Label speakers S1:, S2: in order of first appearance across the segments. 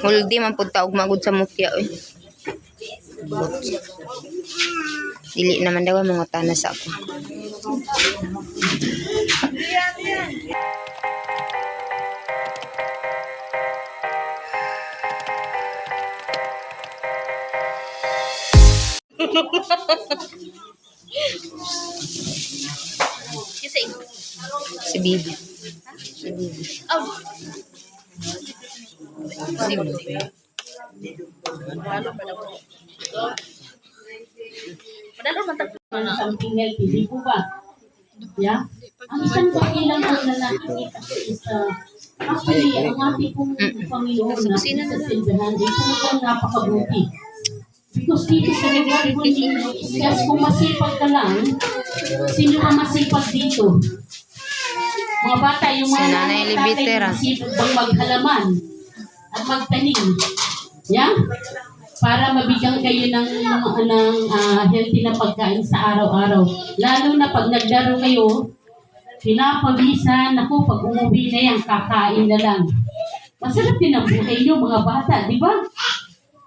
S1: Huldi man pud taog magud sa mutya oy. Dili naman daw mga tanas ako. Si Bibi. Si Bibi. Si Bibi.
S2: Something healthy, di po ba? Yeah? Ang isang kakilang ang nakikita ko is, actually, ang ating pong Panginoon na sa silbahan, ay talagang napakabuti. Because dito sa regard ko ninyo, is just kung masipag ka lang, sino ang masipag dito? Mga bata, yung mga
S1: Nanay Libitera.
S2: masipag bang maghalaman at magtanim. Yeah? Para mabigyan kayo ng healthy na pagkain sa araw-araw. Lalo na pag naglaro kayo, pinapawisan, ako, pag umuwi na yan, kakain na lang. Masarap din ang buhay nyo, mga bata, di ba?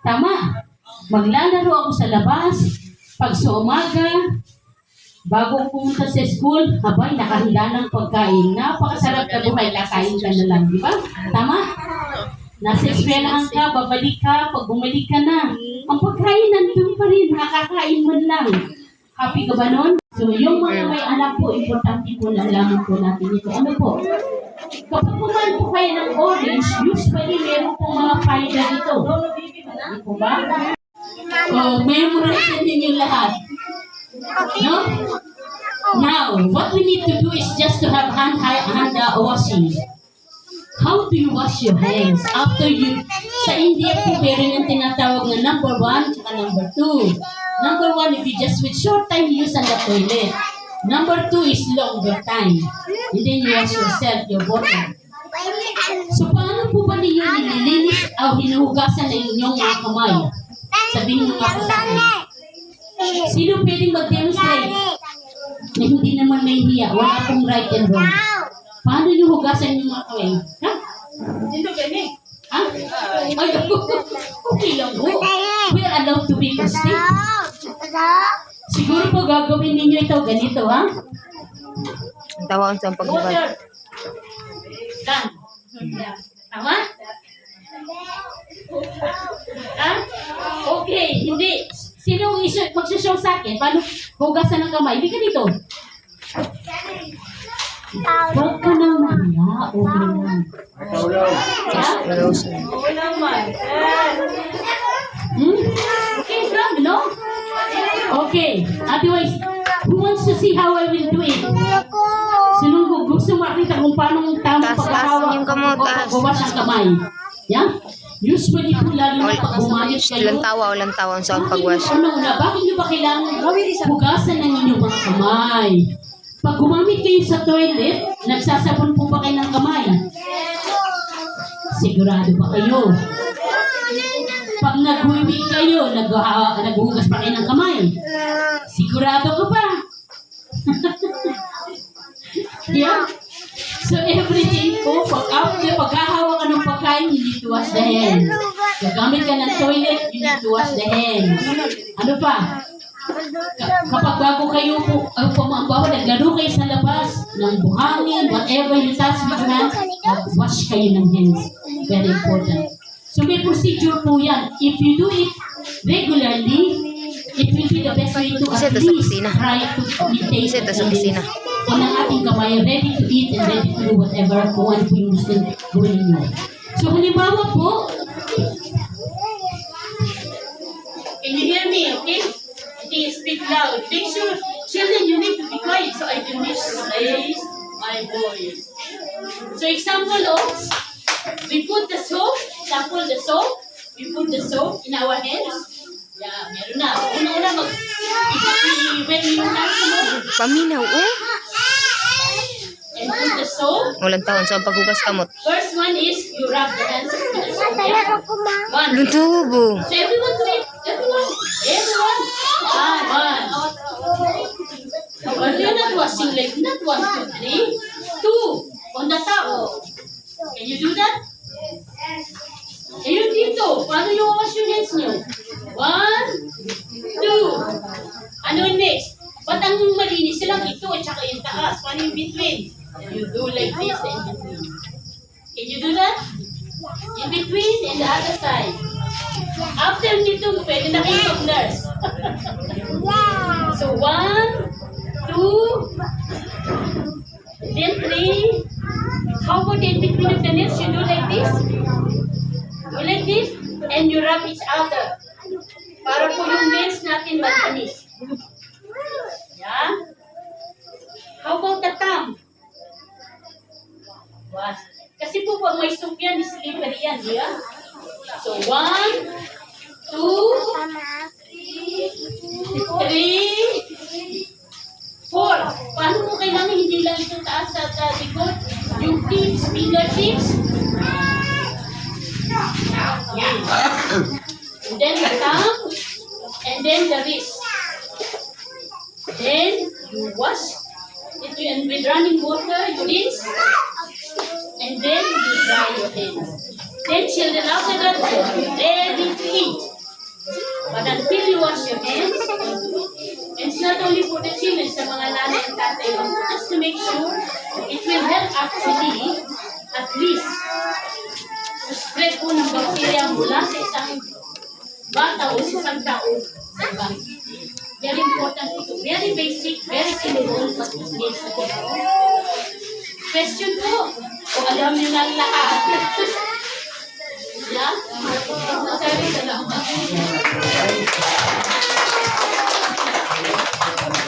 S2: Tama. Maglalaro ako sa labas, pag sa umaga, bago pumunta sa school, habay, nakahanda ng pagkain. Napakasarap na buhay, kakain ka na lang, di ba? Tama? Nasa eskwelahan ka, babalik ka, pag bumalik ka na. Ang pagkain nandun pa rin, nakakain mo lang. Happy ka ba nun? So, yung mga may anak po, importante po na alaman po natin ito. Ano po? Kapag kumain po kayo ng orange, usually meron po mga fiber dito. Ano po ba? Oh, memorize ninyo lahat. No? Now, what we need to do is just to have hand washing. How do you wash your hands? After you, sa India po, meron yung tinatawag na number 1 at number 2. Number 1, if you just with short time, use on the toilet. Number 2 is longer time. And then you wash yourself, your body. So, paano po ba ninyo nililinis o hinuhugasan na inyong mga kamay? Sabihin mo nga po sa akin. Sino pwedeng mag-demonstrate na hindi naman may hiya? Wala pong right and wrong. Paano nyo hugasan yung mga kamay? Ha? Dito gani. Ha? Ay, okay lang po. We are allowed to be thirsty. Siguro po gagawin ninyo ito ganito, ha?
S1: Tawaan sa pagbabad.
S2: Dan. Tama? Ha? Okay, hindi. Sino mag-show sa akin? Paano hugasan ng kamay? Hindi ka dito. Huwag ka nang mahiya. Okay lang.
S3: Oo naman.
S2: Okay lang, no? Okay. Otherwise, who wants to see how I will do it? Sinong gusto makita kung paano tamang pagkahawak
S1: yung kamot,
S2: o pagbawas ng kamay? Yeah? Usually po lalo na pag bumayos kayo.
S1: Walang tawa sa pagwash.
S2: Una, bakit nyo ba kailangan hugasan ng inyong mga kamay? Pag gumamit kayo sa toilet, nagsasabon po ba kayo ng kamay? Sigurado ba kayo? Pag nag-uwi kayo, naghuhugas pa kayo ng kamay? Sigurado ka ba? Yeah? So everything po, after paghahawa ka ng pagkain, you need to wash the hands. Gagamit ka ng toilet, you need to wash the hands. Ano pa? Kapag bago kayo po, naglaro kayo sa labas, ng buhangin, whatever you touch with hands, wash kayo ng hands. Very important. So may procedure po yan. If you do it regularly, it will be the best way to at least try to imitate kung ang ating kamay ready to eat and ready to do whatever kung ano po yung gusto gawin nyo. So halimbawa po, can you hear me, okay? Okay, speak loud. Make sure, children, you need to be quiet so I can raise my voice. So example of, we put the soap, we put the soap in our hands. Yeah, meron na. Una-una when you have
S1: Paminaw, oh.
S2: And put the soap.
S1: Walang taon sa paghugas kamot.
S2: First one is you rub the hands with the soap. Yeah? One.
S1: Lutubo.
S2: So everyone do it. Everyone. One. You're not washing like not 1, 2, 3. 2 on the top. Can you do that? Ito, paano yung wash yung hands nyo? 1, 2. Ano next? Ba't ang malinis silang ito at saka yung taas? Paano yung between? You do like this and between. Can you do that? In between and the other side. After nito, pwede na kayo mag-nurse. So, 1, 2, then 3. How about in between of the nails? You do like this? Do like this? And you rub each other. Para po yung nails natin matanis. Yeah? How about the thumb? Was. Kasi po pag may soup yan, slippery yan, di ba? So, 1, 2, 3, 4. Paano mo kailangan hindi lang ito taas at likod? Yung tips, fingertips. Yan. And then the thumb. And then the wrist. Then you wash it with running water, you rinse. And then you dry your hands. Then children, after that, you're ready to eat. But until you wash your hands, and it's not only for the children, sa mga nanay and tatay, just to make sure it will help actually at least to spread po ng bacteria mula sa isang bata o sa isang tao. Diba? Very important ito. Very basic, very simple, but it needs to be. Question po, o alam niyo na lahat. Yeah? Sabi sa lang.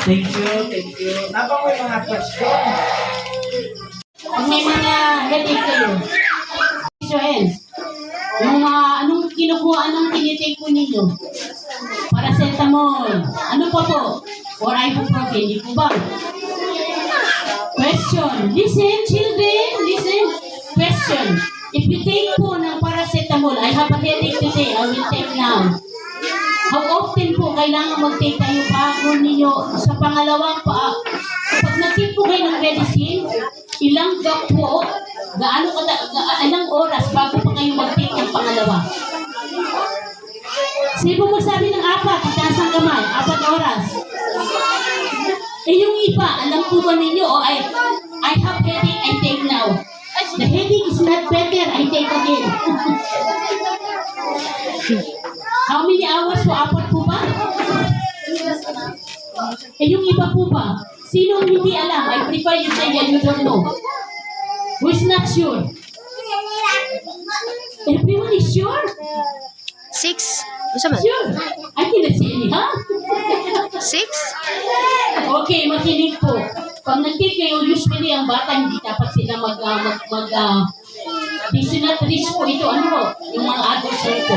S3: Thank you. Napang may mga question.
S2: Pag may mga headache kayo, raise your hands. Yung anong kinukuha, anong tinitake po ninyo? Paracetamol. Ano pa po? Or ibuprofen, di po ba? Question. Listen, children. Listen. Question. If you take po ng paracetamol, I have a headache today, I will take now. How often po kailangan mag-take tayo bago ninyo sa pangalawang pa? Pag nag-take po kayo ng medicine, ilang gap po, ilang oras bago pa kayo mag-take ng pangalawa? Sino mo sabi ng 4? Itaas ang kamay, 4 oras. Eh yung iba, alam po ba ninyo, I have headache, I take now. The headache is not better, I take again. How many hours po? 4 po ba? Eh yung iba po ba? Sino hindi alam? I prefer you say that you don't know. Who is not sure? Everyone is sure?
S1: 6. Basta man?
S2: Sure. I cannot say any, ha?
S1: 6?
S2: Okay, makinig po. Pag nag-take kayo, usually ang bata hindi dapat sila they should not reach po ito. Ano po? Yung mga adults po.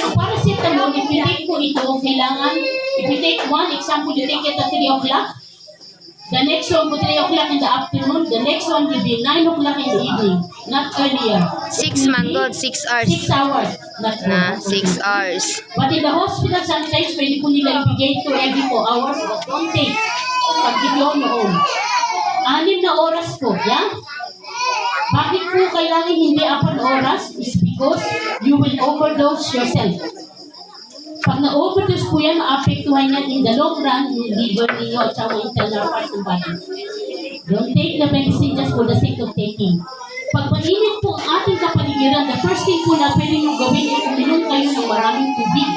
S2: Ang paracetamol, if you take po ito, kailangan, if you take one example, you take it at 3 o'clock, the next one po 3 o'clock in the afternoon, the next one will be 9 o'clock in the evening, not earlier.
S1: 6 man God, 6 hours.
S2: 6 hours, not
S1: Na,
S2: 4.
S1: 6 hours.
S2: But in the hospital, sometimes pwede po nila ibigay to every 4 hours, but don't take. Pag hindi noon. 6 na oras po, yeah? Bakit po kailangan hindi 4 oras? Is because you will overdose yourself. Pag na-overdose po yan, maapektuhan yan in the long run yung liver ninyo at sa mga internal parts ng body. Don't take the medicine just for the sake of taking. Pag mainit po ang ating kapaligiran, the first thing po na pwede nyo gawin ay uminom kayo ng maraming tubig.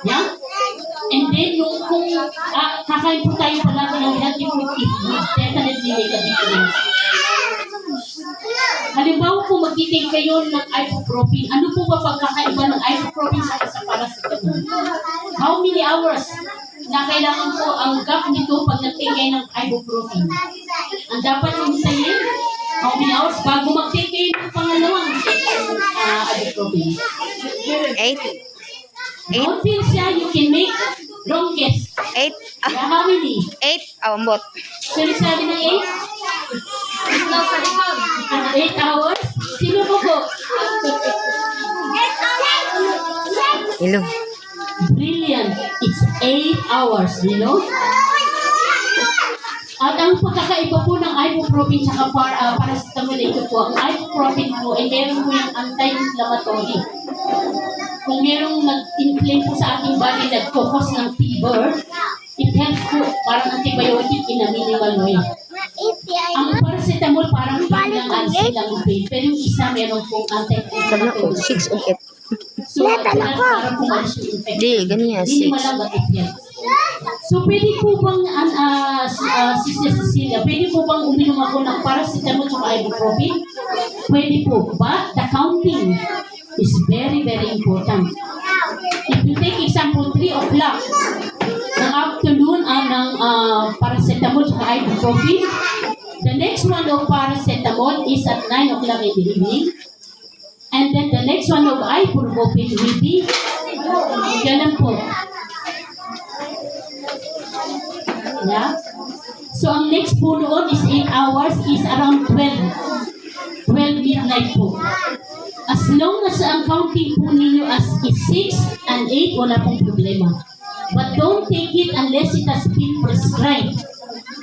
S2: Yeah? And then, kung kakain po tayo palagi ng healthy food, it will definitely make a difference. Halimbawa po mag-take kayo ng ibuprofen. Ano po ba pagkakaiba ng ibuprofen sa paracetamol? How many hours na kailangan po ang gap nito pag nag-take kayo ng ibuprofen? Ang dapat yung sayin, how many hours bago mag-take kayo ng pangalawang ibuprofen?
S1: 8?
S2: Don't feel shy, you can make wrong guess.
S1: 8?
S2: Yeah, how many?
S1: 8? Awambot.
S2: Sino sabi ng 8? 8 hours? Sino po po?
S1: Ilog.
S2: Brilliant. It's 8 hours, you know? At ang pagkakaiba po ng ibuprofen at paracetamol ito po, ang ibuprofen po ay meron po yung anti-inflammatory. kung merong nag-inflame po sa ating body, nag-focus ng fever, it helps po, parang antibiotic in a minimal way. Ang paracetamol parang pain lang, alisin lang yung pain, pero yung isa meron pong
S1: Sabi na ko,
S2: anti-inflammatory.
S1: 6 o 8.
S2: So, parang pumalis yung infection.
S1: Di, ganyan,
S2: Hindi
S1: 6.
S2: malang bakit. So, pwede po bang, Sister Cecilia, pwede po bang uminom ako ng paracetamol at ibuprofen? Pwede po, but the counting is very, very important. If you take example, 3 o'clock ng afternoon ng paracetamol at ibuprofen, the next one of paracetamol is at 9 o'clock in the evening, and then the next one of ibuprofen will be, kailan po? Yeah. So, ang next po noon is 8 hours is around 12 midnight po. As long as ang counting po ninyo as is 6 and 8, wala pong problema. But don't take it unless it has been prescribed.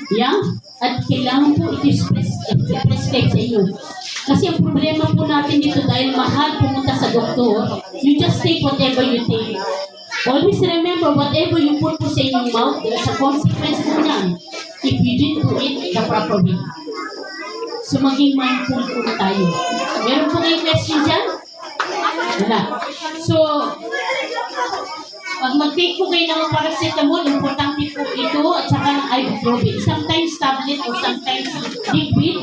S2: Yeah? At kailangan po it is prescribed sa inyo. Kasi ang problema po natin dito dahil mahal pumunta sa doktor, you just take whatever you take. Always remember, whatever you put po sa inyong mouth, there's a consequence po niyan if you didn't do it the proper way. So, maging mindful po tayo. Meron po kayong question dyan? Wala. So, pag mag-take po kayo ng paracetamol, importante po ito at saka ng ibuprofen. Sometimes tablet or sometimes liquid.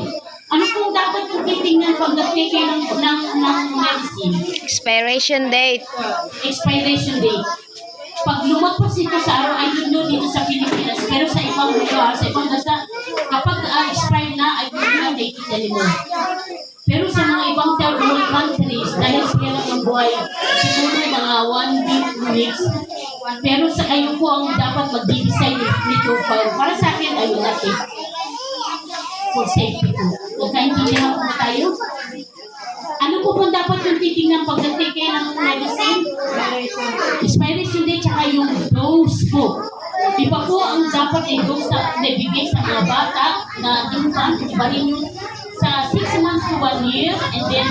S2: Ano pong dapat yung titingnan pag nag-take kayo ng medicine?
S1: Expiration date.
S2: Expiration date. Pag lumagpas ito sa araw, I don't know dito sa Pilipinas, pero sa ibang lugar, sa ibang bansa, kapag expired na, I don't know take it anymore. Pero sa mga ibang third world countries, dahil sila lang ang buhay, siguro mga 1 week, 2 weeks. Pero sa kayo po ang dapat mag-decide nito para sa akin, I will not take for safety po. Nagkaintindihan po tayo? Ano po kung dapat yung titingnan pag nag-take kayo ng medicine? Expiration date tsaka yung dose po. Iba po ang dapat ay dose na nabigay sa mga bata na infant, iba rin yung sa 6 months to 1 year, and then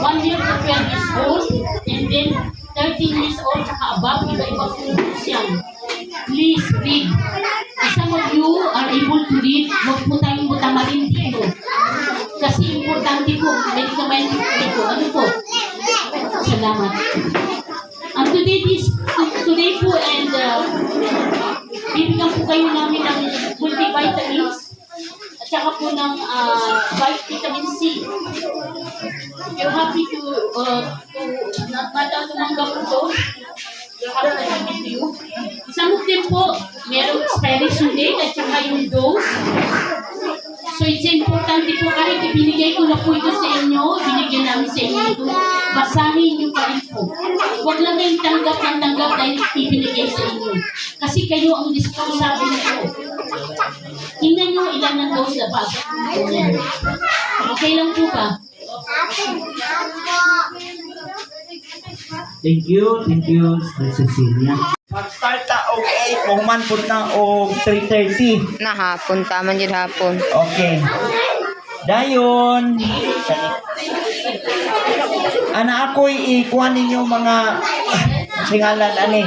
S2: 1 year to 12 years old, and then 13 years old tsaka above, iba-iba po yung dose yan. Please read. If some of you are able to read, huwag po tayong butamarin dito. Kasi importante po, medicament dito. Ano po? Salamat. Today po, and bibigyan po kayo namin ng multivitamins at saka po ng vitamin C. You're happy to tumanggap po ito. You're happy to give it to you. Some of them po, merong expiration date at saka yung dose. So, it's important po kahit ibinigay ko na po ito sa inyo, binigyan namin sa inyo ito, basahin nyo pa rin po. Huwag lang kayong tanggap ng tanggap dahil ibinigay sa inyo. Kasi kayo ang responsible nito. Tingnan nyo ilan ng dose na bag. Okay lang po ba?
S3: Thank you, Cecilia. Mag-start na og 8, kung man po na og 3:30.
S1: Na hapon, taman yun hapon.
S3: Okay. Dayon. Ana ako'y ikuha ninyo mga singalan ani.